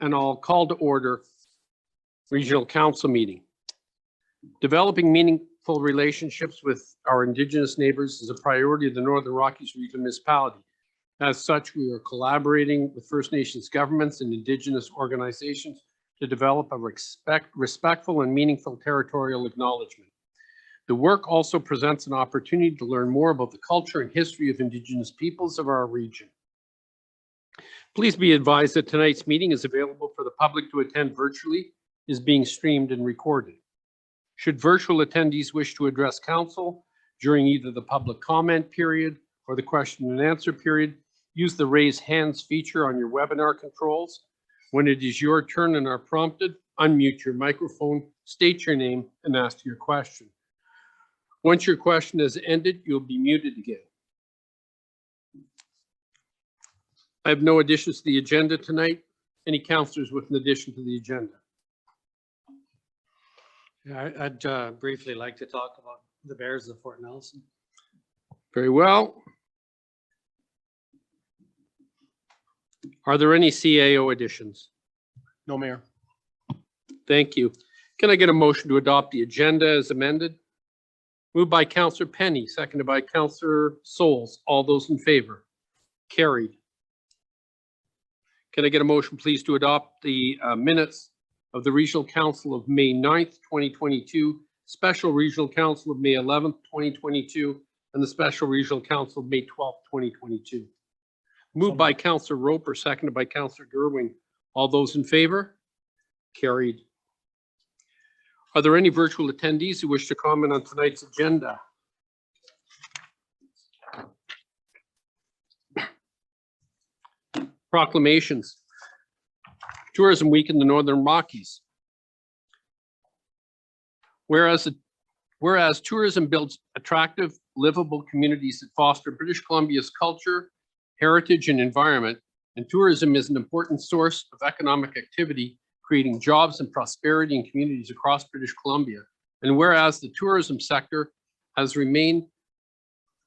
and I'll call to order Regional Council meeting. Developing meaningful relationships with our Indigenous neighbors is a priority of the Northern Rockies Regional Municipality. As such, we are collaborating with First Nations governments and Indigenous organizations to develop a respectful and meaningful territorial acknowledgement. The work also presents an opportunity to learn more about the culture and history of Indigenous peoples of our region. Please be advised that tonight's meeting is available for the public to attend virtually, is being streamed and recorded. Should virtual attendees wish to address council during either the public comment period or the question and answer period, use the raise hands feature on your webinar controls. When it is your turn and are prompted, unmute your microphone, state your name, and ask your question. Once your question has ended, you'll be muted again. I have no additions to the agenda tonight. Any councillors with an addition to the agenda? Yeah, I'd briefly like to talk about the Bears of Fort Nelson. Very well. Are there any CAO additions? No, Mayor. Thank you. Can I get a motion to adopt the agenda as amended? Moved by Councillor Penny, seconded by Councillor Souls. All those in favor? Carried. Can I get a motion, please, to adopt the minutes of the Regional Council of May 9th, 2022, Special Regional Council of May 11th, 2022, and the Special Regional Council of May 12th, 2022. Moved by Councillor Roper, seconded by Councillor Gerwing. All those in favor? Carried. Are there any virtual attendees who wish to comment on tonight's agenda? Proclamations. Tourism Week in the Northern Rockies. Whereas tourism builds attractive, livable communities that foster British Columbia's culture, heritage, and environment, and tourism is an important source of economic activity, creating jobs and prosperity in communities across British Columbia. And whereas the tourism sector has remained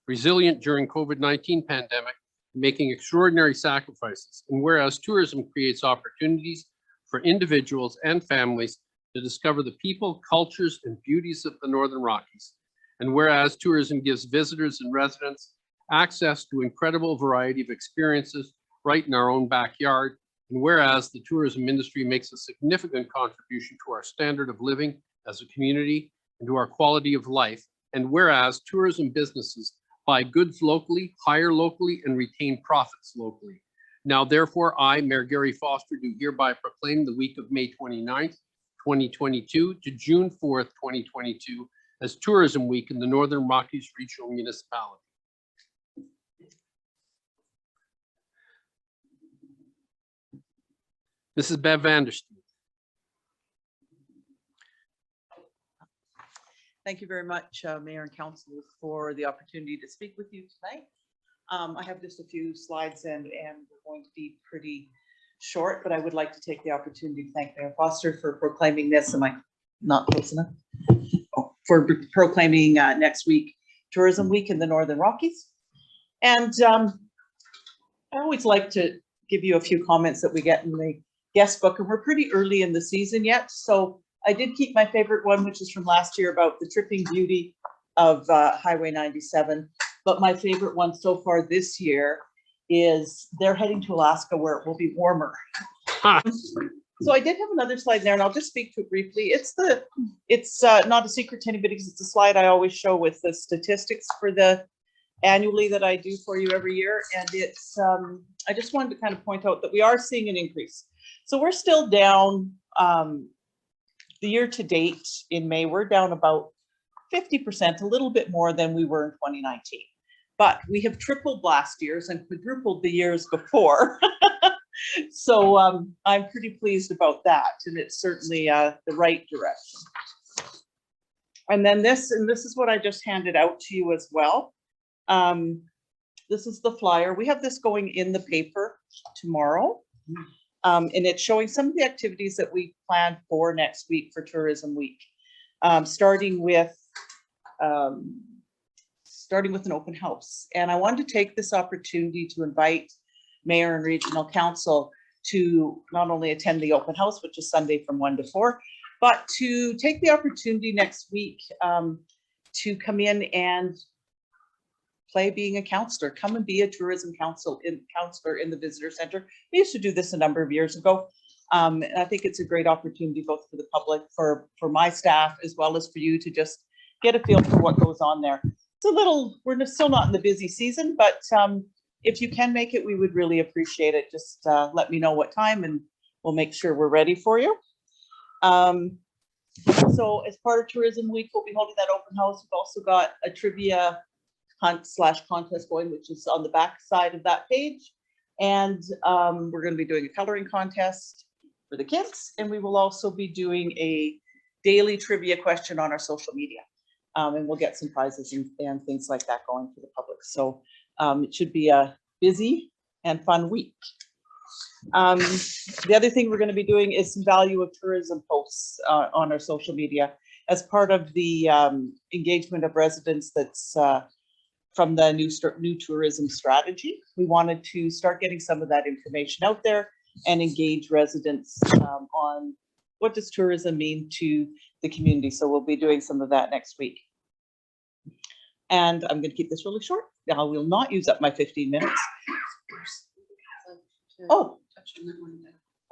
resilient during COVID-19 pandemic, making extraordinary sacrifices, and whereas tourism creates opportunities for individuals and families to discover the people, cultures, and beauties of the Northern Rockies, and whereas tourism gives visitors and residents access to incredible variety of experiences right in our own backyard, and whereas the tourism industry makes a significant contribution to our standard of living as a community and to our quality of life, and whereas tourism businesses buy goods locally, hire locally, and retain profits locally. Now, therefore, I, Mayor Gary Foster, do hereby proclaim the week of May 29th, 2022 to June 4th, 2022 as Tourism Week in the Northern Rockies Regional Municipality. Mrs. Bev Vandersteen. Thank you very much, Mayor and Council, for the opportunity to speak with you tonight. I have just a few slides and we're going to be pretty short, but I would like to take the opportunity to thank Mayor Foster for proclaiming this. Am I not close enough? Oh, for proclaiming next week Tourism Week in the Northern Rockies. And I always like to give you a few comments that we get in the guest book, and we're pretty early in the season yet. So I did keep my favorite one, which is from last year about the tripping beauty of Highway 97. But my favorite one so far this year is they're heading to Alaska where it will be warmer. So I did have another slide there, and I'll just speak to it briefly. It's not a secret to anybody because it's a slide I always show with the statistics for the annually that I do for you every year. And it's I just wanted to kind of point out that we are seeing an increase. So we're still down. The year to date in May, we're down about 50%, a little bit more than we were in 2019. But we have tripled last year's and quadrupled the years before. So I'm pretty pleased about that. And it's certainly the right direction. And then this is what I just handed out to you as well. This is the flyer. We have this going in the paper tomorrow. And it's showing some of the activities that we planned for next week for Tourism Week, starting with an open house. And I wanted to take this opportunity to invite Mayor and Regional Council to not only attend the open house, which is Sunday from 1 to 4, but to take the opportunity next week to come in and play being a counselor. Come and be a tourism counselor in the visitor center. We used to do this a number of years ago. And I think it's a great opportunity both for the public, for my staff, as well as for you to just get a feel for what goes on there. It's a little, we're still not in the busy season, but if you can make it, we would really appreciate it. Just let me know what time and we'll make sure we're ready for you. So as part of Tourism Week, we'll be holding that open house. We've also got a trivia hunt/contest going, which is on the back side of that page. And we're going to be doing a coloring contest for the kids. And we will also be doing a daily trivia question on our social media. And we'll get some prizes and things like that going for the public. So it should be a busy and fun week. The other thing we're going to be doing is some value of tourism posts on our social media as part of the engagement of residents that's from the new tourism strategy. We wanted to start getting some of that information out there and engage residents on what does tourism mean to the community. So we'll be doing some of that next week. And I'm going to keep this really short. I will not use up my 15 minutes. Oh,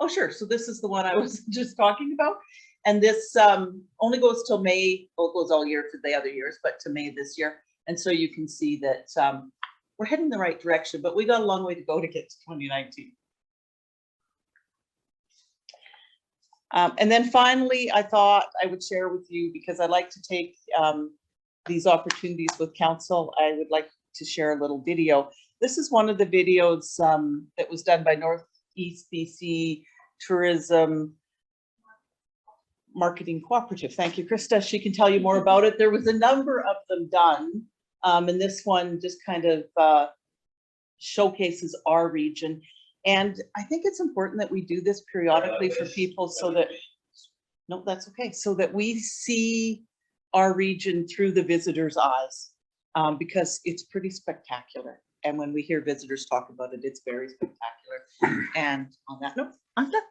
sure. So this is the one I was just talking about. And this only goes till May. Well, it goes all year for the other years, but to May this year. And so you can see that we're heading the right direction, but we got a long way to go to get to 2019. And then finally, I thought I would share with you, because I like to take these opportunities with council, I would like to share a little video. This is one of the videos that was done by Northeast BC Tourism Marketing Cooperative. Thank you, Krista. She can tell you more about it. There was a number of them done. And this one just kind of showcases our region. And I think it's important that we do this periodically for people so that, no, that's okay. So that we see our region through the visitors' eyes, because it's pretty spectacular. And when we hear visitors talk about it, it's very spectacular. And on that note, I'm done.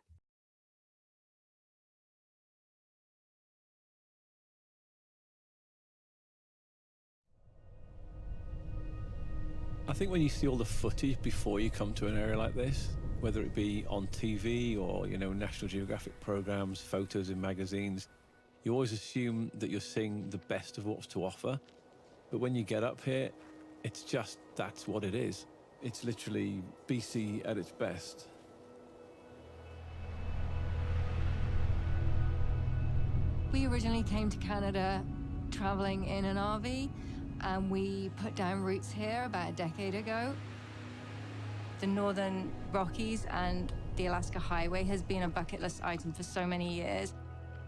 I think when you see all the footage before you come to an area like this, whether it be on TV or, you know, National Geographic programs, photos in magazines, you always assume that you're seeing the best of what's to offer. But when you get up here, it's just, that's what it is. It's literally BC at its best. We originally came to Canada traveling in an RV, and we put down roots here about a decade ago. The Northern Rockies and the Alaska Highway has been a bucket list item for so many years.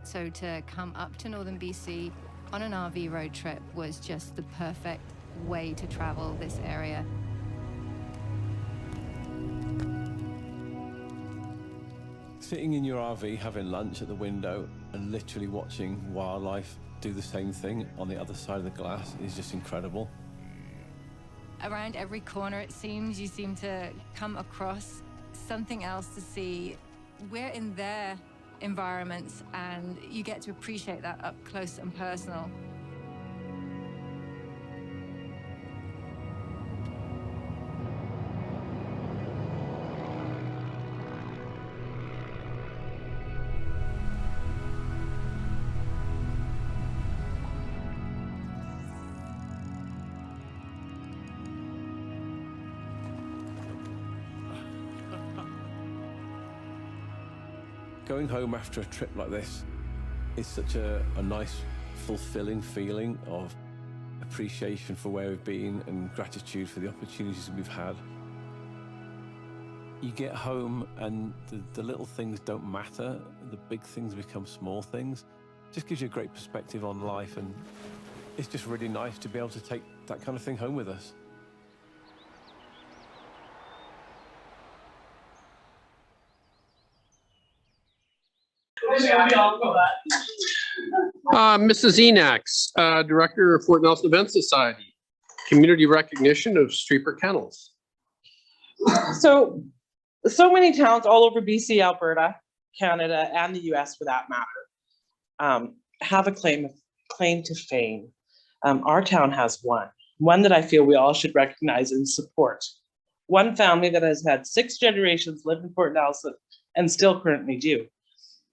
So to come up to Northern BC on an RV road trip was just the perfect way to travel this area. Sitting in your RV, having lunch at the window and literally watching wildlife do the same thing on the other side of the glass is just incredible. Around every corner, it seems, you seem to come across something else to see. We're in their environments, and you get to appreciate that up close and personal. Going home after a trip like this is such a nice, fulfilling feeling of appreciation for where we've been and gratitude for the opportunities that we've had. You get home and the little things don't matter, the big things become small things. It just gives you a great perspective on life, and it's just really nice to be able to take that kind of thing home with us. Mrs. Enax, Director of Fort Nelson Event Society, Community Recognition of Streeper Kennels. So so many towns all over BC, Alberta, Canada, and the US for that matter, have a claim to fame. Our town has one that I feel we all should recognize and support. One family that has had 6 generations live in Fort Nelson and still currently do.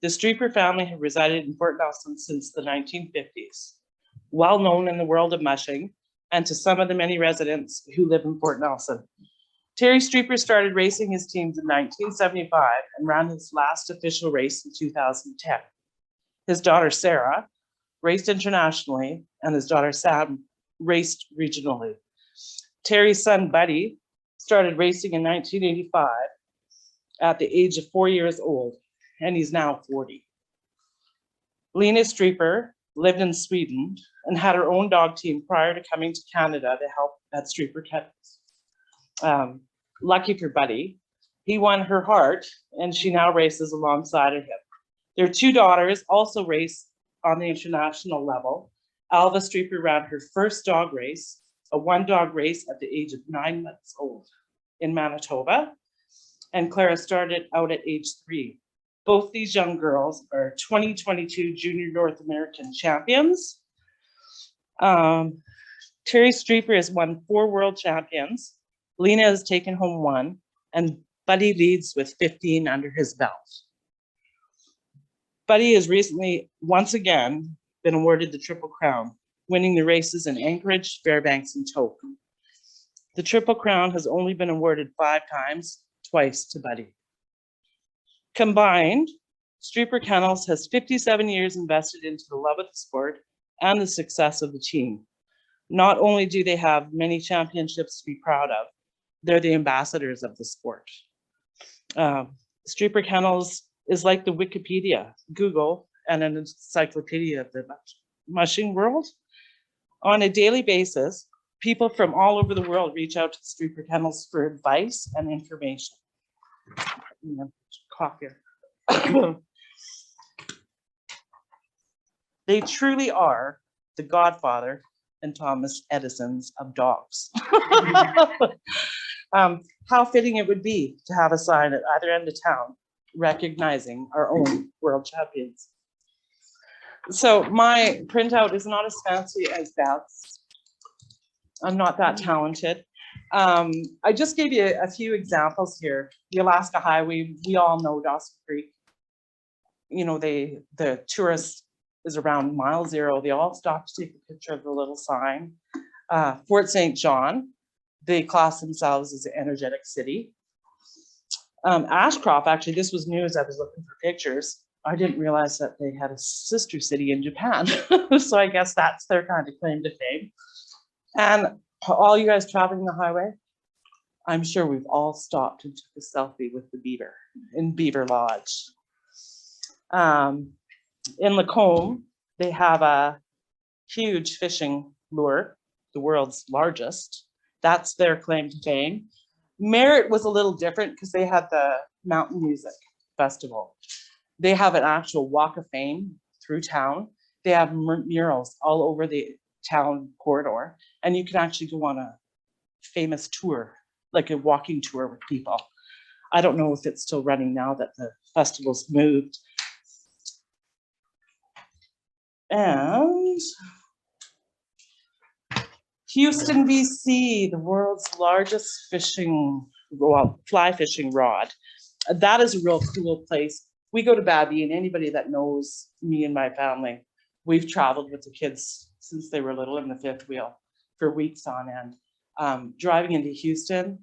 The Streeper family have resided in Fort Nelson since the 1950s, well known in the world of mushing and to some of the many residents who live in Fort Nelson. Terry Streeper started racing his teams in 1975 and ran his last official race in 2010. His daughter Sarah raced internationally and his daughter Sam raced regionally. Terry's son Buddy started racing in 1985 at the age of 4 years old, and he's now 40. Lena Streeper lived in Sweden and had her own dog team prior to coming to Canada to help at Streeper Kennels. Lucky for Buddy, he won her heart and she now races alongside of him. Their 2 daughters also race on the international level. Alva Streeper ran her first dog race, a 1-dog race at the age of 9 months old in Manitoba. And Clara started out at age 3. Both these young girls are 2022 Junior North American champions. Terry Streeper has won 4 world champions. Lena has taken home 1, and Buddy leads with 15 under his belt. Buddy has recently, once again, been awarded the Triple Crown, winning the races in Anchorage, Fairbanks, and Tok. The Triple Crown has only been awarded 5 times, twice to Buddy. Combined, Streeper Kennels has 57 years invested into the love of the sport and the success of the team. Not only do they have many championships to be proud of, they're the ambassadors of the sport. Streeper Kennels is like the Wikipedia, Google, and an encyclopedia of the mushing world. On a daily basis, people from all over the world reach out to Streeper Kennels for advice and information. Cough here. They truly are the Godfather and Thomas Edison's of dogs. How fitting it would be to have a sign at either end of town recognizing our own world champions. So my printout is not as fancy as Beth's. I'm not that talented. I just gave you a few examples here. The Alaska Highway, we all know Dawson Creek. You know, the tourist is around mile 0. They all stop to take a picture of the little sign. Fort St. John, they class themselves as an energetic city. Ashcroft, actually, this was news. I was looking for pictures. I didn't realize that they had a sister city in Japan. So I guess that's their kind of claim to fame. And all you guys traveling the highway, I'm sure we've all stopped and took a selfie with the beaver in Beaver Lodge. In Lacombe, they have a huge fishing lure, the world's largest. That's their claim to fame. Merritt was a little different because they had the Mountain Music Festival. They have an actual walk of fame through town. They have murals all over the town corridor, and you can actually go on a famous tour, like a walking tour with people. I don't know if it's still running now that the festival's moved. And Houston, BC, the world's largest fly fishing rod. That is a real cool place. We go to Babby, and anybody that knows me and my family, we've traveled with the kids since they were little in the fifth wheel for weeks on end. Driving into Houston,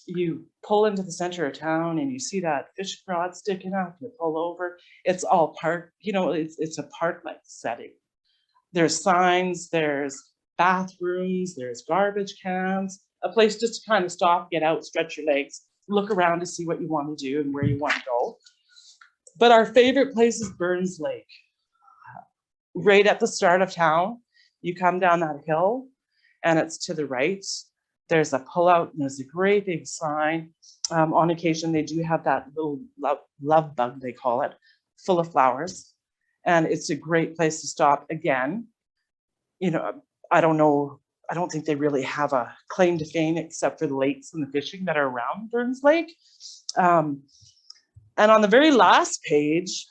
you pull into the center of town and you see that fishing rod sticking out, you pull over. It's all park, you know, it's a park-like setting. There's signs, there's bathrooms, there's garbage cans, a place just to kind of stop, get out, stretch your legs, look around to see what you want to do and where you want to go. But our favorite place is Burns Lake. Right at the start of town, you come down that hill and it's to the right. There's a pullout and there's a great big sign. On occasion, they do have that little love bug, they call it, full of flowers. And it's a great place to stop. Again, you know, I don't know I don't think they really have a claim to fame except for the lakes and the fishing that are around Burns Lake. And on the very last page,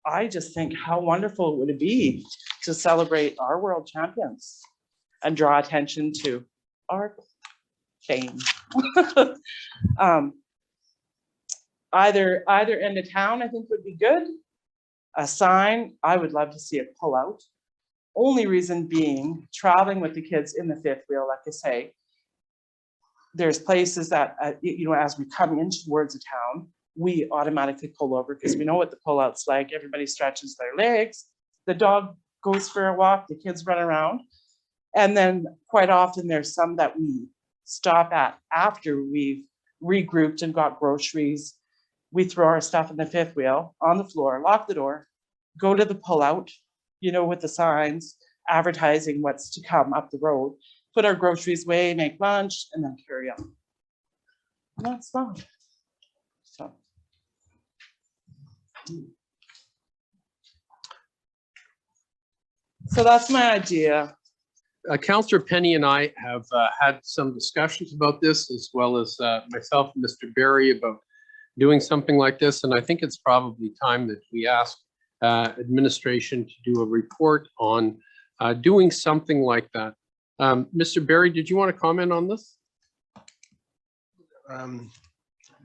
I just think how wonderful would it be to celebrate our world champions and draw attention to our fame. Either end of town, I think would be good. A sign, I would love to see it pull out. Only reason being, traveling with the kids in the fifth wheel, like I say, there's places that, as we come in towards a town, we automatically pull over because we know what the pullout's like. Everybody stretches their legs. The dog goes for a walk, the kids run around. And then quite often there's some that we stop at after we've regrouped and got groceries. We throw our stuff in the fifth wheel on the floor, lock the door, go to the pullout, with the signs advertising what's to come up the road, put our groceries away, make lunch, and then carry on. And that's fun. So that's my idea. Councillor Penny and I have had some discussions about this, as well as myself and Mr. Barry, about doing something like this. And I think it's probably time that we ask administration to do a report on doing something like that. Mr. Barry, did you want to comment on this?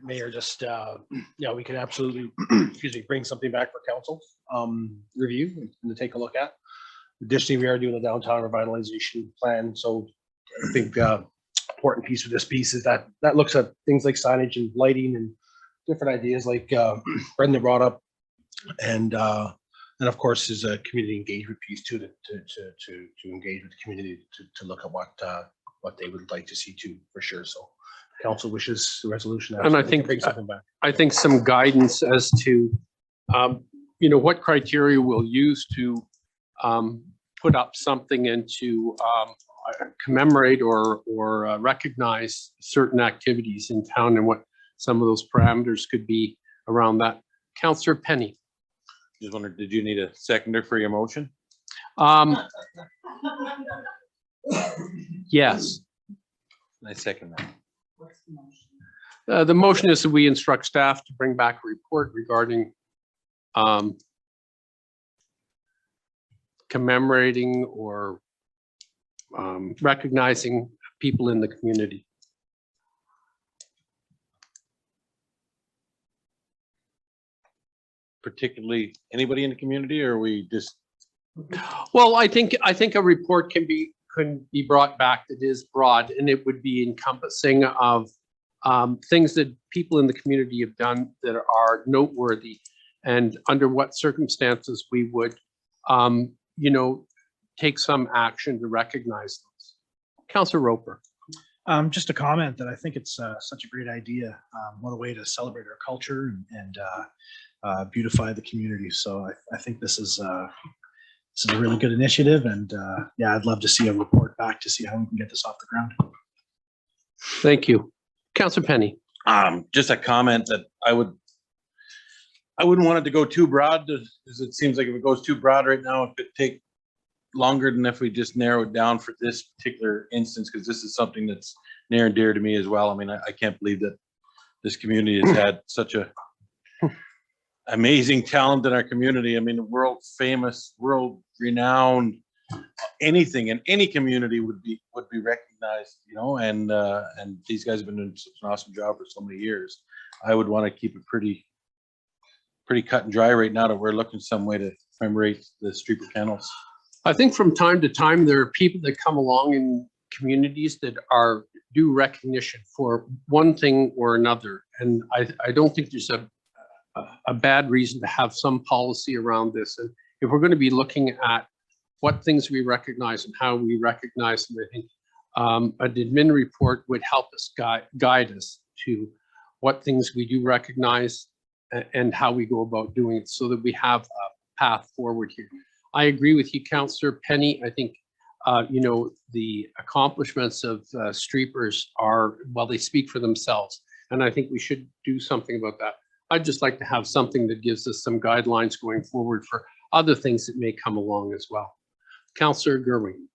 Mayor, just, we could absolutely, bring something back for council review and to take a look at. Additionally, we are doing a downtown revitalization plan. So I think important piece of this piece is that looks at things like signage and lighting and different ideas like Brenda brought up. And of course is a community engagement piece too, to engage with the community to look at what they would like to see too, for sure. So council wishes the resolution. And I think bring something back. I think some guidance as to what criteria we'll use to put up something and to commemorate or recognize certain activities in town, and what some of those parameters could be around that. Councillor Penny. Just wondered, did you need a seconder for your motion? Yes. I second that. The motion is that we instruct staff to bring back a report regarding commemorating or recognizing people in the community. Particularly anybody in the community, or are we just? Well, I think a report can be brought back that is broad, and it would be encompassing of things that people in the community have done that are noteworthy, and under what circumstances we would take some action to recognize those. Councillor Roper. Just a comment that I think it's such a great idea. What a way to celebrate our culture and beautify the community. So I think this is a really good initiative, and I'd love to see a report back to see how we can get this off the ground. Thank you. Councillor Penny. Just a comment that I wouldn't want it to go too broad, because it seems like if it goes too broad right now, it could take longer than if we just narrow it down for this particular instance, because this is something that's near and dear to me as well. I mean, I can't believe that this community has had such a amazing talent in our community. I mean, world famous, world renowned, anything in any community would be recognized, and these guys have been doing such an awesome job for so many years. I would want to keep it pretty cut and dry right now, that we're looking some way to commemorate the Streeper kennels. I think from time to time, there are people that come along in communities that are due recognition for one thing or another. And I don't think there's a bad reason to have some policy around this. And if we're going to be looking at what things we recognize and how we recognize them, I think an admin report would help us guide us to what things we do recognize and how we go about doing it, so that we have a path forward here. I agree with you, Councillor Penny. I think, the accomplishments of Streepers they speak for themselves. And I think we should do something about that. I'd just like to have something that gives us some guidelines going forward for other things that may come along as well. Councillor Gerwing.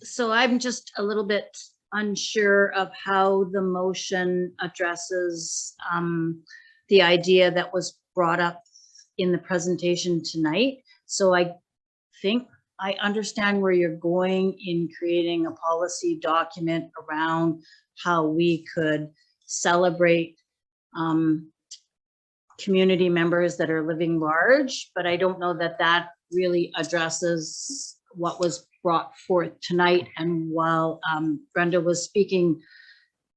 So I'm just a little bit unsure of how the motion addresses the idea that was brought up in the presentation tonight. So I think I understand where you're going in creating a policy document around how we could celebrate community members that are living large, but I don't know that that really addresses what was brought forth tonight. And while Brenda was speaking,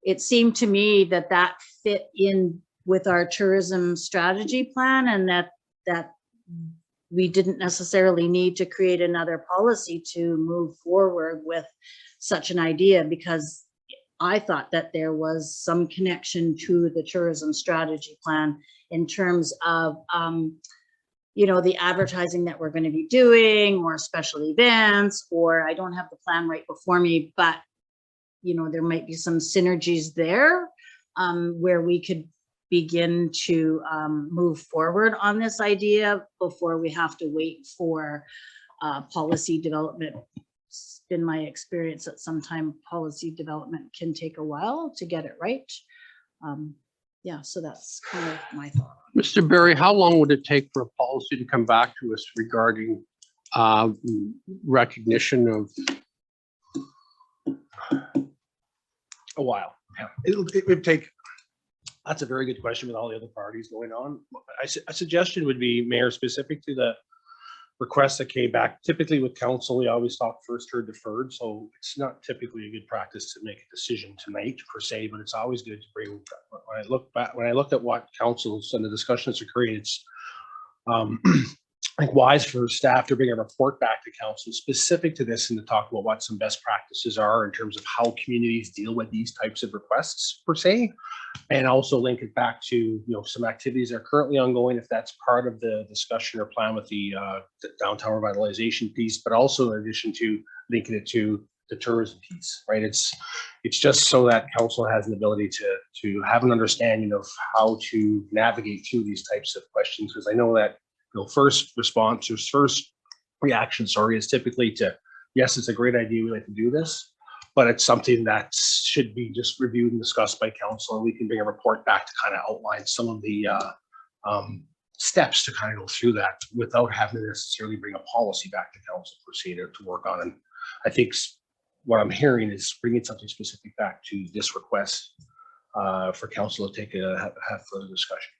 it seemed to me that that fit in with our tourism strategy plan, and that we didn't necessarily need to create another policy to move forward with such an idea, because I thought that there was some connection to the tourism strategy plan in terms of you know, the advertising that we're going to be doing, or special events, or I don't have the plan right before me, but you know, there might be some synergies there where we could begin to move forward on this idea before we have to wait for policy development. It's been my experience that sometimes policy development can take a while to get it right. Yeah, so that's kind of my thought. Mr. Berry, how long would it take for a policy to come back to us regarding recognition of? A while. Yeah. It would take, that's a very good question with all the other parties going on. A suggestion would be, Mayor, specific to the requests that came back. Typically with council, we always talk first heard deferred. So it's not typically a good practice to make a decision tonight per se, but it's always good to bring, when I looked at what councils and the discussions occurring, it's I think wise for staff to bring a report back to council specific to this and to talk about what some best practices are in terms of how communities deal with these types of requests per se, and also link it back to, you know, some activities that are currently ongoing if that's part of the discussion or plan with the downtown revitalization piece, but also in addition to linking it to the tourism piece, right? It's just so that council has an ability to have an understanding of how to navigate through these types of questions, because I know that, you know, first response or first reaction, sorry, is typically to, yes, it's a great idea, we like to do this, but it's something that should be just reviewed and discussed by council, and we can bring a report back to kind of outline some of the steps to kind of go through that without having to necessarily bring a policy back to council per se to work on. And I think what I'm hearing is bringing something specific back to this request for council to take have further discussion.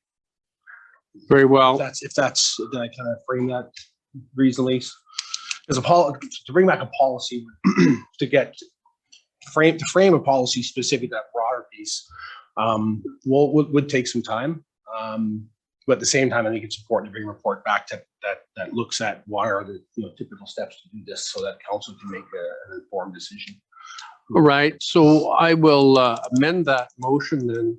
Very well. If that's, did I kind of frame that reasonably? As a to bring back a policy to frame a policy specific to that broader piece, would take some time. But at the same time, I think it's important to bring a report back that looks at what are the, you know, typical steps to do this so that council can make an informed decision. All right, so I will amend that motion then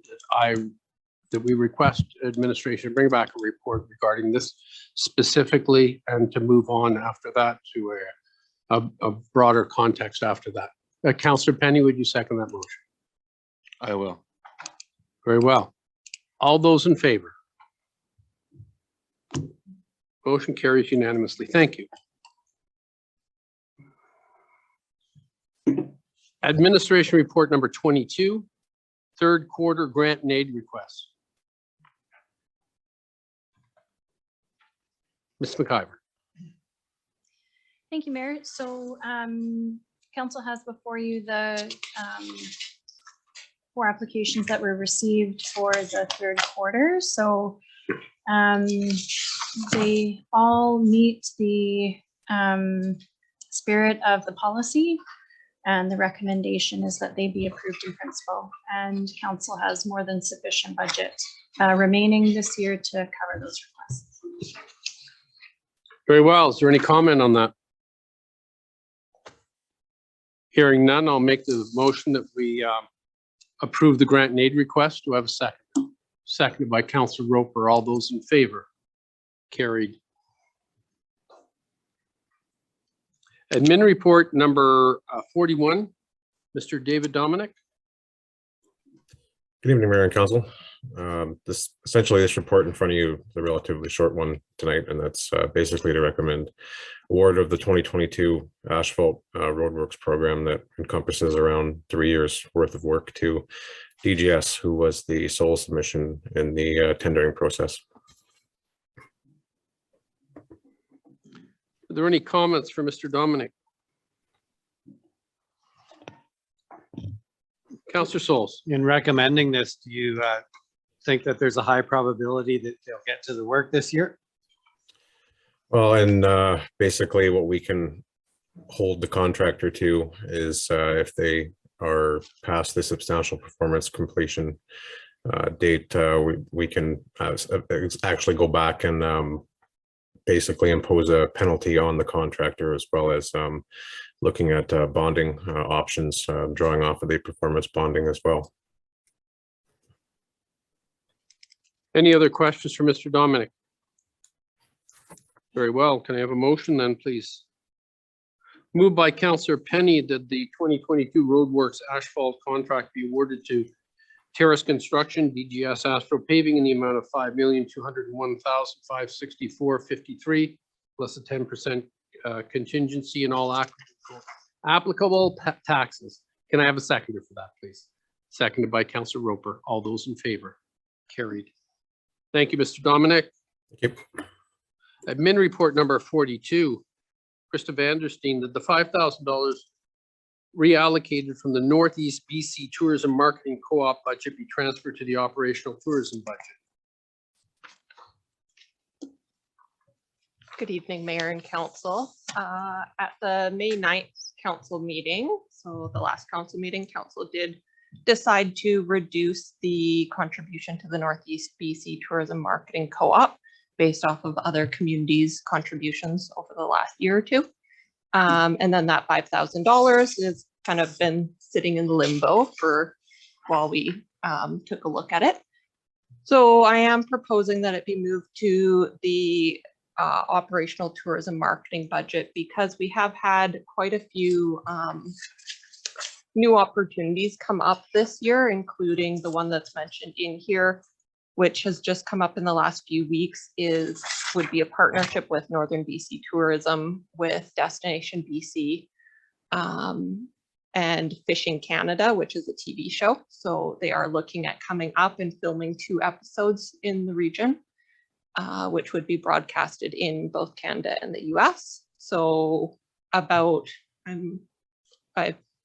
that we request administration to bring back a report regarding this specifically, and to move on after that to a broader context after that. Councillor Penny, would you second that motion? I will. Very well. All those in favor? Motion carries unanimously. Thank you. Administration report number 22, third quarter grant and aid requests. Ms. McIver. Thank you, Mayor. So council has before you the 4 applications that were received for the third quarter. So they all meet the spirit of the policy, and the recommendation is that they be approved in principle, and council has more than sufficient budget remaining this year to cover those requests. Very well. Is there any comment on that? Hearing none, I'll make the motion that we approve the grant and aid request. Do I have a second? Seconded by Councillor Roper. All those in favor? Carried. Admin report number 41, Mr. David Dominic. Good evening, Mayor and Council. This report in front of you is a relatively short one tonight, and that's basically to recommend award of the 2022 asphalt roadworks program that encompasses around 3 years worth of work to DGS, who was the sole submission in the tendering process. Are there any comments for Mr. Dominic? Councillor Souls. In recommending this, do you think that there's a high probability that they'll get to the work this year? Well, and basically what we can hold the contractor to is if they are past the substantial performance completion date, we can actually go back and basically impose a penalty on the contractor, as well as looking at bonding options, drawing off of the performance bonding as well. Any other questions for Mr. Dominic? Very well. Can I have a motion then, please? Moved by Councillor Penny that the 2022 roadworks asphalt contract be awarded to Terrace Construction, DGS Astro Paving, in the amount of $5,201,564.53 plus a 10% contingency and all applicable taxes. Can I have a seconder for that, please? Seconded by Councillor Roper. All those in favor? Carried. Thank you, Mr. Dominic. Thank you. Admin report number 42. Krista Vandersteen, that the $5,000 reallocated from the Northeast BC Tourism Marketing Co-op budget be transferred to the operational tourism budget. Good evening, Mayor and Council. At the May 9th council meeting, so the last council meeting, council did decide to reduce the contribution to the Northeast BC Tourism Marketing Co-op based off of other communities' contributions over the last year or two. And then that $5,000 has kind of been sitting in limbo for while we took a look at it. So I am proposing that it be moved to the operational tourism marketing budget, because we have had quite a few new opportunities come up this year, including the one that's mentioned in here, which has just come up in the last few weeks, would be a partnership with Northern BC Tourism, with Destination BC, and Fishing Canada, which is a TV show. So they are looking at coming up and filming 2 episodes in the region, which would be broadcasted in both Canada and the US. So I've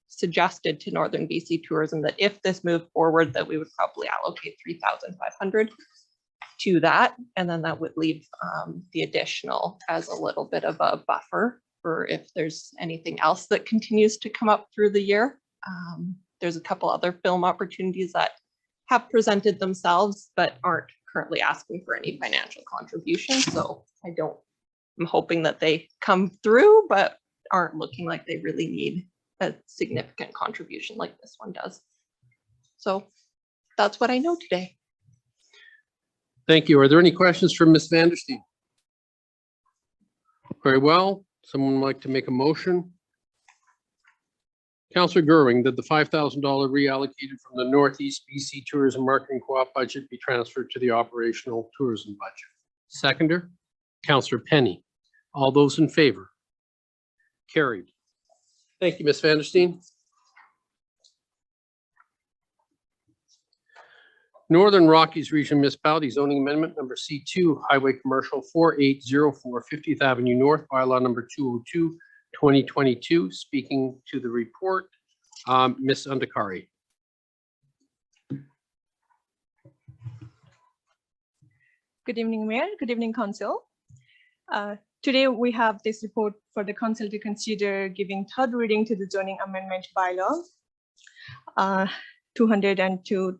suggested to Northern BC Tourism that if this moved forward, that we would probably allocate $3,500 to that. And then that would leave the additional as a little bit of a buffer for if there's anything else that continues to come up through the year. There's a couple other film opportunities that have presented themselves, but aren't currently asking for any financial contribution. So I'm hoping that they come through, but aren't looking like they really need a significant contribution like this one does. So that's what I know today. Thank you. Are there any questions for Ms. Vandersteen? Very well. Someone would like to make a motion? Councillor Gerwing, that the $5,000 reallocated from the Northeast BC Tourism Marketing Co-op budget be transferred to the operational tourism budget. Seconder, Councillor Penny. All those in favor? Carried. Thank you, Ms. Vandersteen. Northern Rockies Region Municipality Zoning Amendment number C2, Highway Commercial 4804 50th Avenue North, bylaw number 202, 2022. Speaking to the report, Ms. Undakari. Good evening, Mayor. Good evening, Council. Today we have this report for the Council to consider giving third reading to the zoning amendment bylaw 202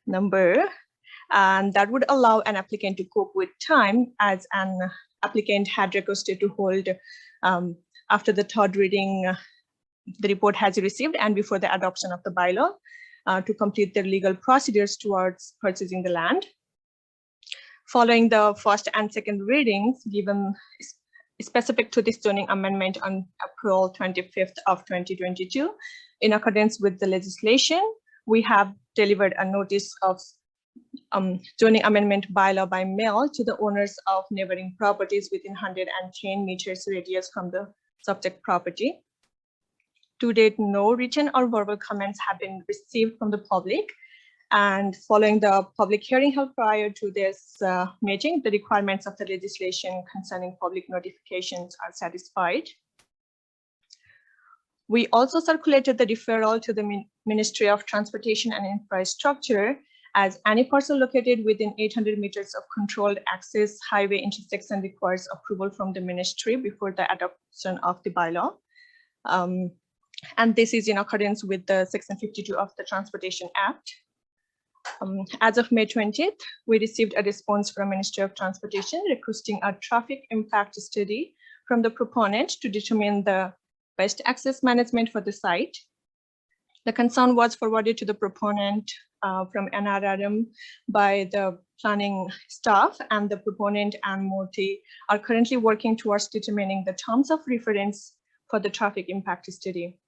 number, and that would allow an applicant to cope with time, as an applicant had requested to hold after the third reading the report has received and before the adoption of the bylaw to complete their legal procedures towards purchasing the land. Following the first and second readings given specific to this zoning amendment on April 25th of 2022, in accordance with the legislation, we have delivered a notice of zoning amendment bylaw by mail to the owners of neighboring properties within 110 meters radius from the subject property. To date, no written or verbal comments have been received from the public. And following the public hearing held prior to this meeting, the requirements of the legislation concerning public notifications are satisfied. We also circulated the referral to the Ministry of Transportation and Infrastructure, as any parcel located within 800 meters of controlled access highway intersection requires approval from the ministry before the adoption of the bylaw. And this is in accordance with the Section 52 of the Transportation Act. As of May 20th, we received a response from Ministry of Transportation requesting a traffic impact study from the proponent to determine the best access management for the site. The concern was forwarded to the proponent from NRRM by the planning staff, and the proponent and MOTI are currently working towards determining the terms of reference for the traffic impact study.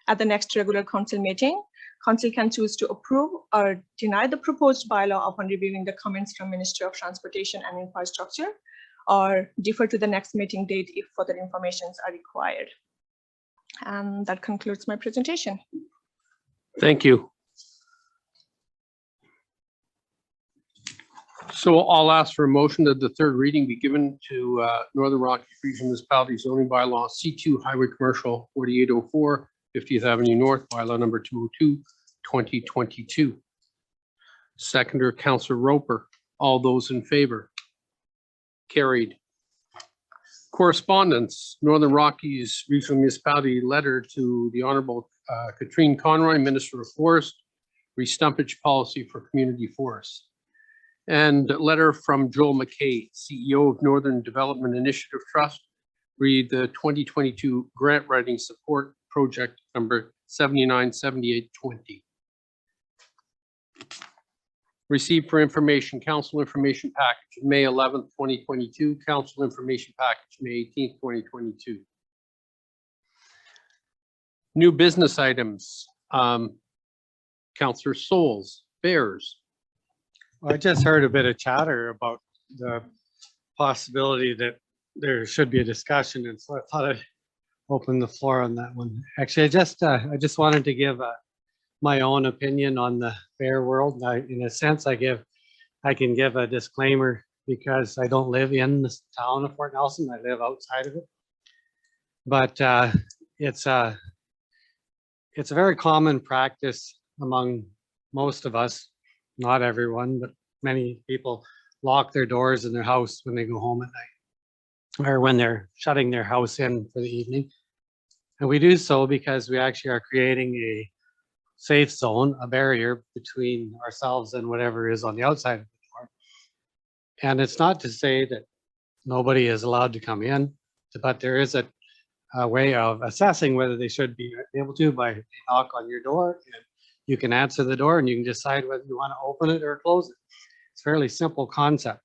At the next regular council meeting, council can choose to approve or deny the proposed bylaw upon reviewing the comments from Ministry of Transportation and Infrastructure, or defer to the next meeting date if further information are required. And that concludes my presentation. Thank you. So I'll ask for a motion that the third reading be given to Northern Rockies Regional Municipality zoning bylaw C2 Highway Commercial 4804 50th Avenue North, bylaw number 202, 2022. Seconder, Councillor Roper. All those in favor? Carried. Correspondence, Northern Rockies Regional Municipality letter to the Honorable Katrine Conroy, Minister of Forest, restumpage policy for community forests. And letter from Joel McKay, CEO of Northern Development Initiative Trust, read the 2022 grant writing support project number 797820. Received for information, Council Information Package, May 11th, 2022, Council Information Package, May 18th, 2022. New business items, Councillor Souls, Bears. I just heard a bit of chatter about the possibility that there should be a discussion, and so I thought I'd open the floor on that one. Actually, I just wanted to give my own opinion on the bear world. In a sense, I can give a disclaimer because I don't live in the town of Fort Nelson. I live outside of it, but it's a very common practice among most of us. Not everyone, but many people lock their doors in their house when they go home at night, or when they're shutting their house in for the evening. And we do so because we actually are creating a safe zone, a barrier between ourselves and whatever is on the outside of the door. And it's not to say that nobody is allowed to come in, but there is a way of assessing whether they should be able to by a knock on your door. And you can answer the door and you can decide whether you want to open it or close it. It's a fairly simple concept.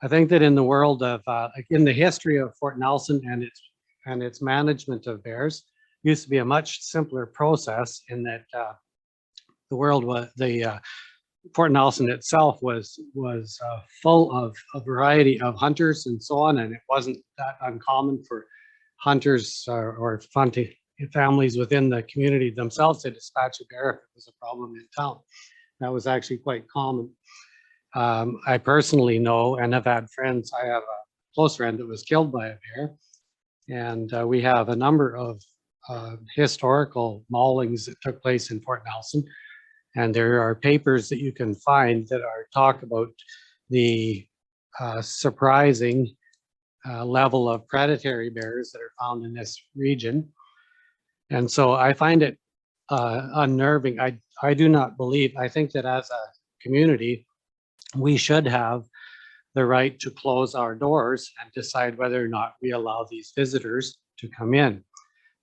I think that in the world of, in the history of Fort Nelson and its management of bears, used to be a much simpler process in that the world was, Fort Nelson itself was full of a variety of hunters and so on, and it wasn't that uncommon for hunters or families within the community themselves to dispatch a bear if it was a problem in town. That was actually quite common. I personally know and have had friends. I have a close friend that was killed by a bear, and we have a number of historical maulings that took place in Fort Nelson, and there are papers that you can find that talk about the surprising level of predatory bears that are found in this region. And so I find it unnerving. I do not believe, I think that as a community, we should have the right to close our doors and decide whether or not we allow these visitors to come in.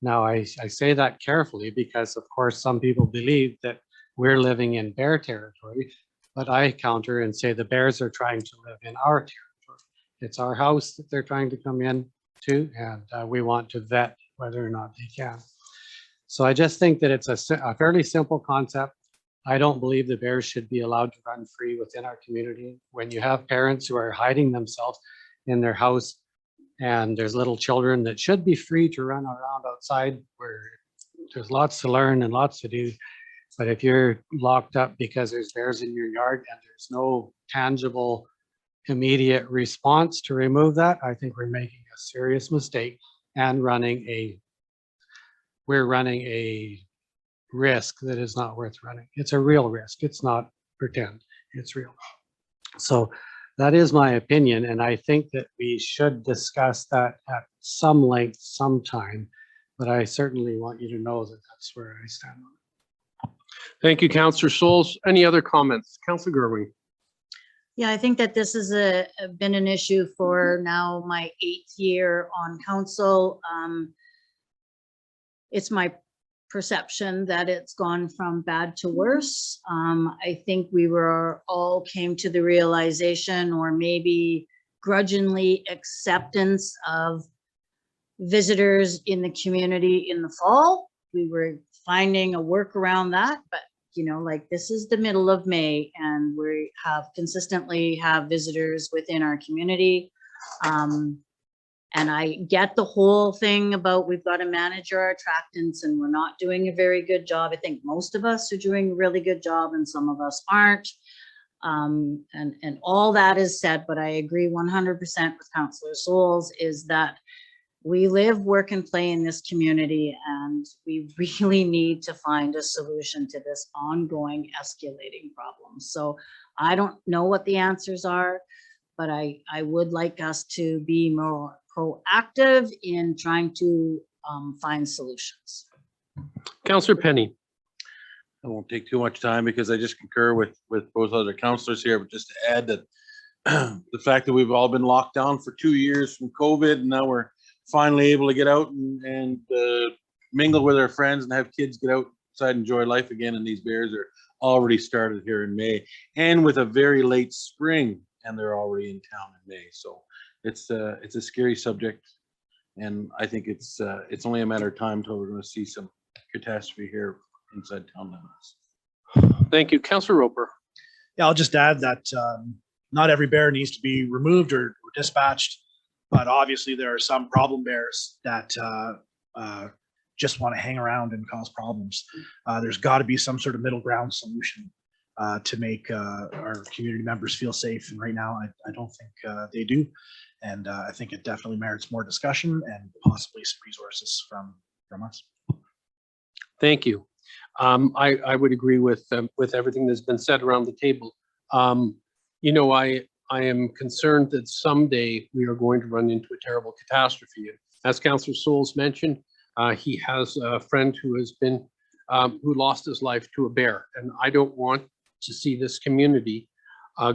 Now, I say that carefully because, of course, some people believe that we're living in bear territory, but I counter and say the bears are trying to live in our territory. It's our house that they're trying to come in to, and we want to vet whether or not they can. So I just think that it's a fairly simple concept. I don't believe the bears should be allowed to run free within our community. When you have parents who are hiding themselves in their house and there's little children that should be free to run around outside where there's lots to learn and lots to do. But if you're locked up because there's bears in your yard and there's no tangible immediate response to remove that, I think we're making a serious mistake and we're running a risk that is not worth running. It's a real risk. It's not pretend, it's real. So that is my opinion. And I think that we should discuss that at some length sometime, but I certainly want you to know that that's where I stand on it. Thank you, Councillor Souls. Any other comments? Councillor Gerwing. Yeah, I think that this has been an issue for now my 8th year on council. It's my perception that it's gone from bad to worse. I think we all came to the realization, or maybe grudgingly acceptance, of visitors in the community in the fall. We were finding a work around that, but like this is the middle of May and we have consistently have visitors within our community. And I get the whole thing about we've got to manage our attractants and we're not doing a very good job. I think most of us are doing a really good job and some of us aren't. And all that is said, but I agree 100% with Councillor Souls is that we live, work, and play in this community, and we really need to find a solution to this ongoing escalating problem. So I don't know what the answers are, but I would like us to be more proactive in trying to find solutions. Councillor Penny. I won't take too much time because I just concur with both other councillors here, but just to add that the fact that we've all been locked down for 2 years from COVID, and now we're finally able to get out and mingle with our friends and have kids get outside and enjoy life again. And these bears are already started here in May, and with a very late spring, and they're already in town in May. So it's a scary subject, and I think it's only a matter of time till we're going to see some catastrophe here inside town limits. Thank you, Councillor Roper. Yeah, I'll just add that not every bear needs to be removed or dispatched, but obviously there are some problem bears that just want to hang around and cause problems. There's got to be some sort of middle ground solution to make our community members feel safe. And right now, I don't think they do. And I think it definitely merits more discussion and possibly some resources from us. Thank you. I would agree with everything that's been said around the table. I am concerned that someday we are going to run into a terrible catastrophe. As Councillor Souls mentioned, he has a friend who has been who lost his life to a bear, and I don't want to see this community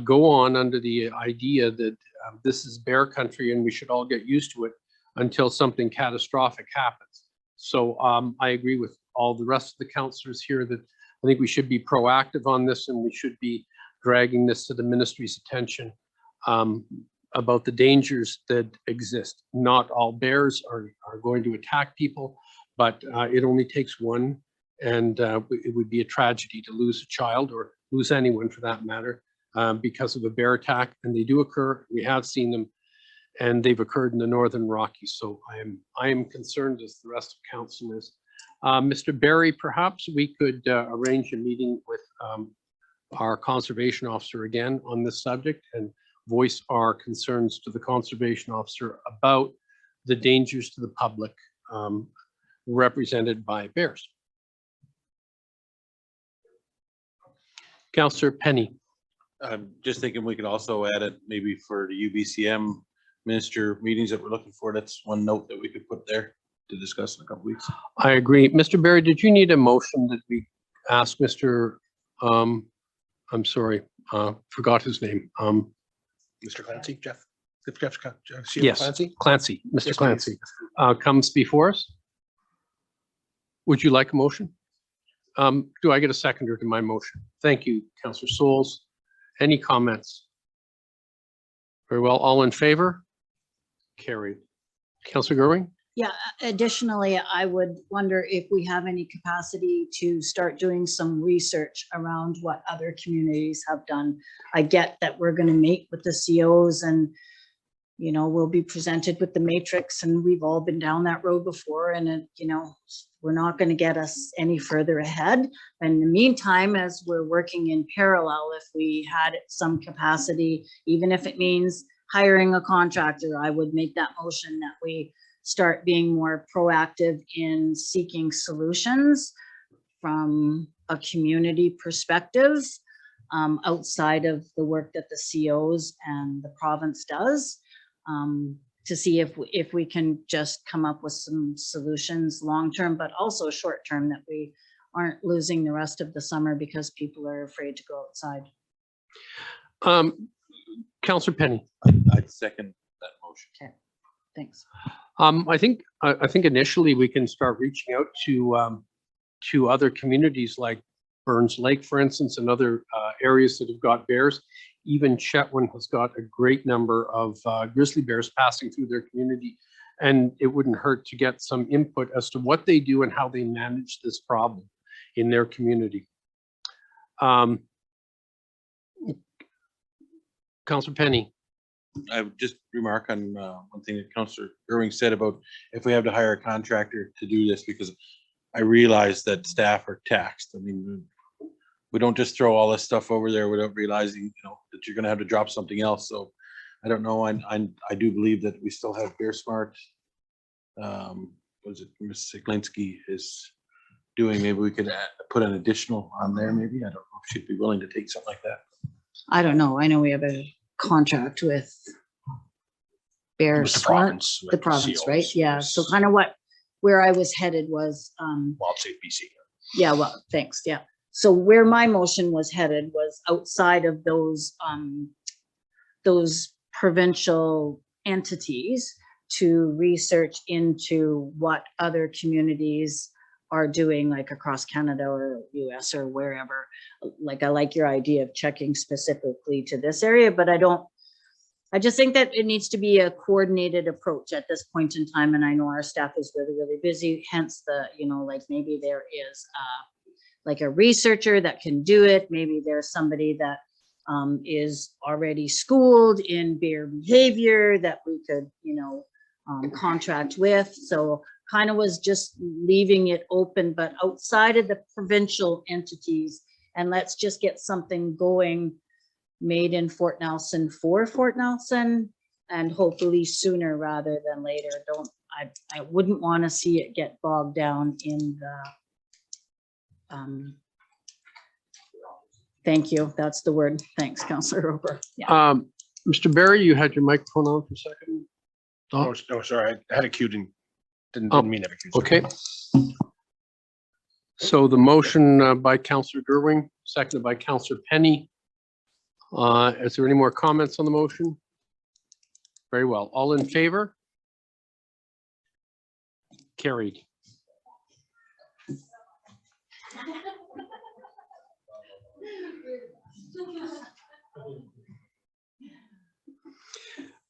go on under the idea that this is bear country and we should all get used to it until something catastrophic happens. So I agree with all the rest of the councillors here that I think we should be proactive on this, and we should be dragging this to the ministry's attention about the dangers that exist. Not all bears are going to attack people, but it only takes one, and it would be a tragedy to lose a child or lose anyone for that matter because of a bear attack. And they do occur. We have seen them, and they've occurred in the Northern Rockies. So I am concerned as the rest of council is. Mr. Barry, perhaps we could arrange a meeting with our conservation officer again on this subject and voice our concerns to the conservation officer about the dangers to the public represented by bears. Councillor Penny. I'm just thinking we could also add it maybe for the UBCM minister meetings that we're looking for. That's one note that we could put there to discuss in a couple weeks. I agree. Mr. Barry, did you need a motion that we ask Mr. I'm sorry, forgot his name. Mr. Clancy, Jeff Yes, Clancy. Clancy, Mr. Yes, Clancy comes before us. Would you like a motion? Do I get a seconder to my motion? Thank you, Councillor Souls. Any comments? Very well, all in favor? Carried. Councillor Gerwing? Yeah, additionally, I would wonder if we have any capacity to start doing some research around what other communities have done. I get that we're going to meet with the COs and, you know, we'll be presented with the matrix, and we've all been down that road before, and it, you know, we're not going to get us any further ahead. In the meantime, as we're working in parallel, if we had some capacity, even if it means hiring a contractor, I would make that motion that we start being more proactive in seeking solutions from a community perspective, outside of the work that the COs and the province does, to see if we can just come up with some solutions long-term, but also short-term, that we aren't losing the rest of the summer because people are afraid to go outside. Councillor Penny. I'd second that motion. Okay, thanks. I think initially we can start reaching out to other communities like Burns Lake, for instance, and other areas that have got bears. Even Chetwynd has got a great number of grizzly bears passing through their community, and it wouldn't hurt to get some input as to what they do and how they manage this problem in their community. Councillor Penny. I would just remark on one thing that Councillor Irving said about if we have to hire a contractor to do this, because I realize that staff are taxed. I mean, we don't just throw all this stuff over there without realizing, you know, that you're going to have to drop something else. So I don't know. I do believe that we still have Bear Smart. Was it Ms. Siglinski is doing? Maybe we could put an additional on there. Maybe, I don't know if she'd be willing to take something like that. I don't know. I know we have a contract with Bear With the Smart, province, the with province, COs, right? Yeah. yes. So kind of where I was headed was, Wildsafe BC. yeah, well, thanks. Yeah. So where my motion was headed was outside of those provincial entities to research into what other communities are doing, like across Canada or US or wherever. Like, I like your idea of checking specifically to this area, but I just think that it needs to be a coordinated approach at this point in time. And I know our staff is really, really busy, hence the, you know, like maybe there is like a researcher that can do it. Maybe there's somebody that is already schooled in bear behavior that we could, you know, contract with. So kind of was just leaving it open, but outside of the provincial entities, and let's just get something going made in Fort Nelson for Fort Nelson, and hopefully sooner rather than later. I wouldn't want to see it get bogged down in the thank you, that's the word. Thanks, Councillor Roper. Yeah. Mr. Barry, you had your microphone on for a second. Oh, no, sorry, I had it queued and didn't mean to have it queued. Okay. So the motion by Councillor Gerwing, seconded by Councillor Penny. Is there any more comments on the motion? Very well. All in favor? Carried.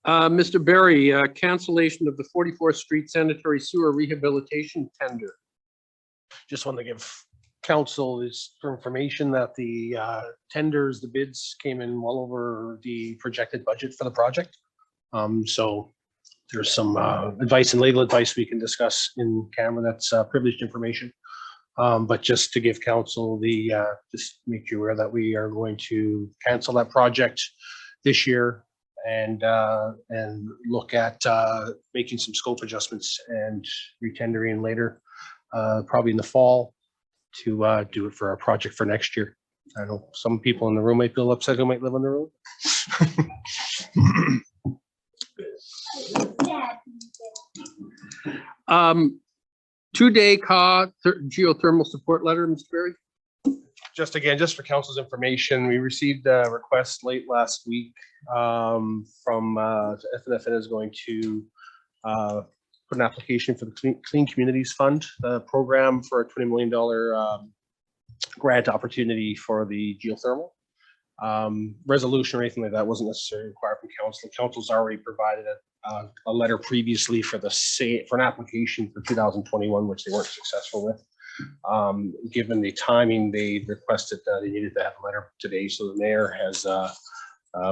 Mr. Barry, cancellation of the 44th Street Sanitary Sewer Rehabilitation Tender. Just want to give council this for information that the tenders, the bids came in well over the projected budget for the project. So there's some advice and legal advice we can discuss in camera. That's privileged information. But just to give council the, just make you aware that we are going to cancel that project this year and look at making some scope adjustments and retendering later, probably in the fall, to do it for our project for next year. I know some people in the room might feel upset who might live in the room. 2-day geothermal support letter, Mr. Barry. Just again, just for council's information, we received a request late last week from FNFN is going to put an application for the Clean Communities Fund, the program for a $20 million grant opportunity for the geothermal. Resolution or anything like that wasn't necessarily required from council. Council's already provided a letter previously for for an application for 2021, which they weren't successful with. Given the timing, they requested that they needed to have a letter today. So the mayor has, the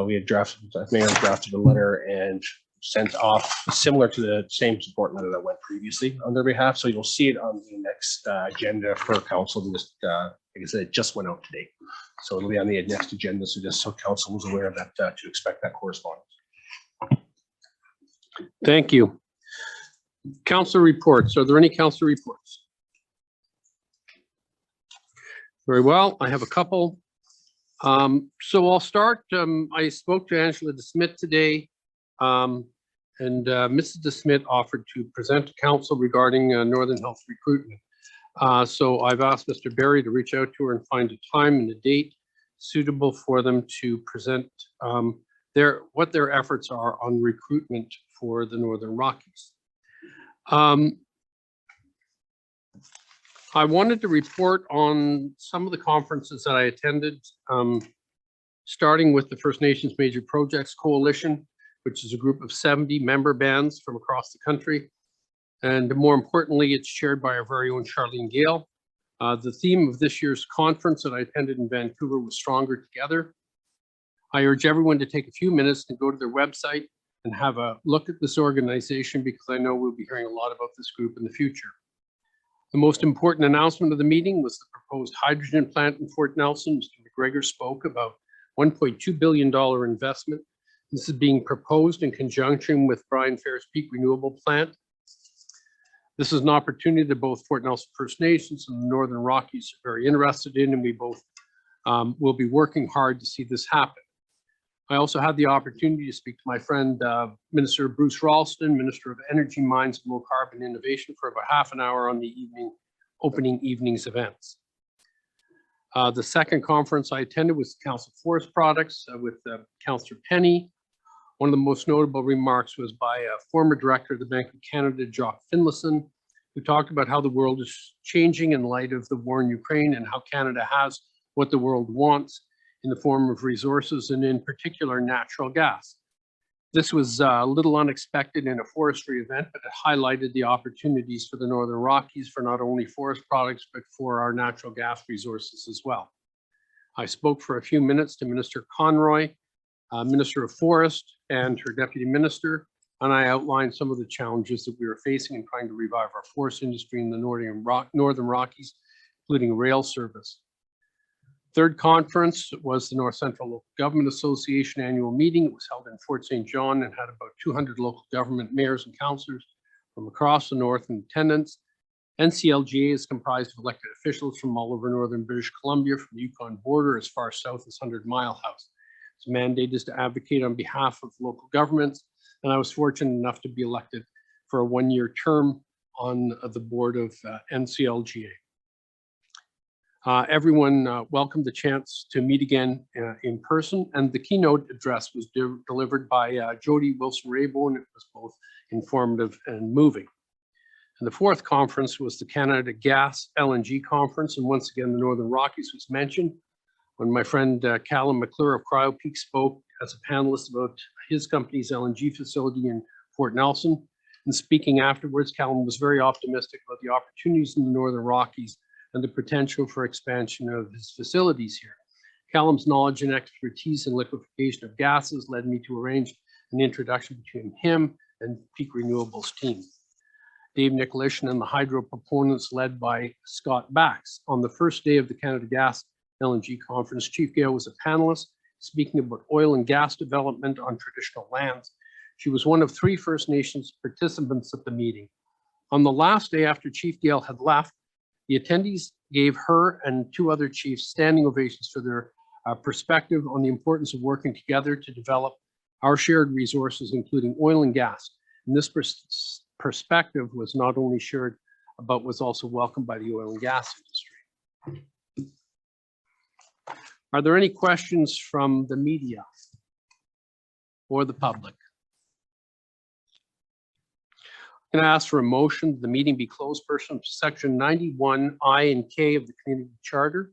mayor drafted a letter and sent off similar to the same support letter that went previously on their behalf. So you'll see it on the next agenda for council. Just, like I said, it just went out today. So it'll be on the next agenda. So just so council was aware of that, to expect that correspondence. Thank you. Council reports. Are there any council reports? Very well. I have a couple. So I'll start. I spoke to Angela DeSmit today, and Mrs. DeSmit offered to present to council regarding Northern Health recruitment. So I've asked Mr. Barry to reach out to her and find a time and a date suitable for them to present what their efforts are on recruitment for the Northern Rockies. I wanted to report on some of the conferences that I attended, starting with the First Nations Major Projects Coalition, which is a group of 70 member bands from across the country. And more importantly, it's chaired by our very own Charlene Gale. The theme of this year's conference that I attended in Vancouver was Stronger Together. I urge everyone to take a few minutes to go to their website and have a look at this organization, because I know we'll be hearing a lot about this group in the future. The most important announcement of the meeting was the proposed hydrogen plant in Fort Nelson. Mr. McGregor spoke about $1.2 billion investment. This is being proposed in conjunction with Brian Fair's Peak Renewable Plant. This is an opportunity that both Fort Nelson First Nations and the Northern Rockies are very interested in, and we both will be working hard to see this happen. I also had the opportunity to speak to my friend, Minister Bruce Ralston, Minister of Energy, Mines, and Low Carbon Innovation, for about half an hour on the opening evening's events. The second conference I attended was Council Forest Products with Councillor Penny. One of the most notable remarks was by a former director of the Bank of Canada, Jock Finlayson, who talked about how the world is changing in light of the war in Ukraine and how Canada has what the world wants in the form of resources, and in particular, natural gas. This was a little unexpected in a forestry event, but it highlighted the opportunities for the Northern Rockies for not only forest products, but for our natural gas resources as well. I spoke for a few minutes to Minister Conroy, Minister of Forest, and her Deputy Minister, and I outlined some of the challenges that we are facing in trying to revive our forest industry in the Northern Rockies, including rail service. Third conference was the North Central Local Government Association annual meeting. It was held in Fort St. John and had about 200 local government mayors and councillors from across the North in attendance. NCLGA is comprised of elected officials from all over northern British Columbia, from the Yukon border as far south as 100 Mile House. Its mandate is to advocate on behalf of local governments, and I was fortunate enough to be elected for a one-year term on the board of NCLGA. Everyone welcomed the chance to meet again in person, and the keynote address was delivered by Jody Wilson-Raybould, and it was both informative and moving. And the fourth conference was the Canada Gas LNG Conference, and once again, the Northern Rockies was mentioned when my friend Callum McClure of CryoPeak spoke as a panelist about his company's LNG facility in Fort Nelson. And speaking afterwards, Callum was very optimistic about the opportunities in the Northern Rockies and the potential for expansion of his facilities here. Callum's knowledge and expertise in liquefaction of gases led me to arrange an introduction between him and Peak Renewables team. Dave Nicolishin and the hydro proponents led by Scott Bax. On the first day of the Canada Gas LNG Conference, Chief Gale was a panelist speaking about oil and gas development on traditional lands. She was one of 3 First Nations participants at the meeting. On the last day after Chief Gale had left, the attendees gave her and 2 other chiefs standing ovations for their perspective on the importance of working together to develop our shared resources, including oil and gas. And this perspective was not only shared, but was also welcomed by the oil and gas industry. Are there any questions from the media or the public? I'm going to ask for a motion that the meeting be closed pursuant to section 91I and K of the Community Charter.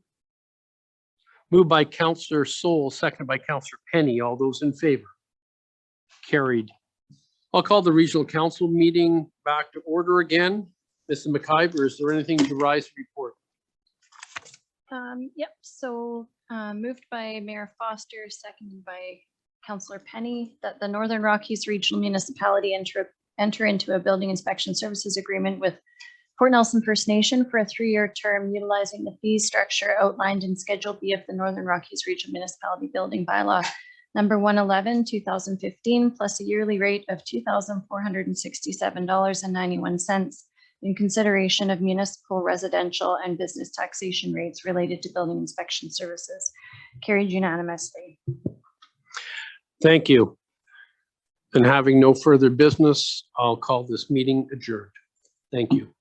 Moved by Councillor Soul, seconded by Councillor Penny. All those in favor? Carried. I'll call the regional council meeting back to order again. Mrs. McIver, is there anything to rise to report? Yep, so moved by Mayor Foster, seconded by Councillor Penny, that the Northern Rockies Regional Municipality enter into a building inspection services agreement with Port Nelson First Nation for a 3-year term utilizing the fee structure outlined in Schedule B of the Northern Rockies Regional Municipality Building Bylaw number 111, 2015, plus a yearly rate of $2,467.91 in consideration of municipal, residential, and business taxation rates related to building inspection services. Carried unanimously. Thank you. And having no further business, I'll call this meeting adjourned. Thank you.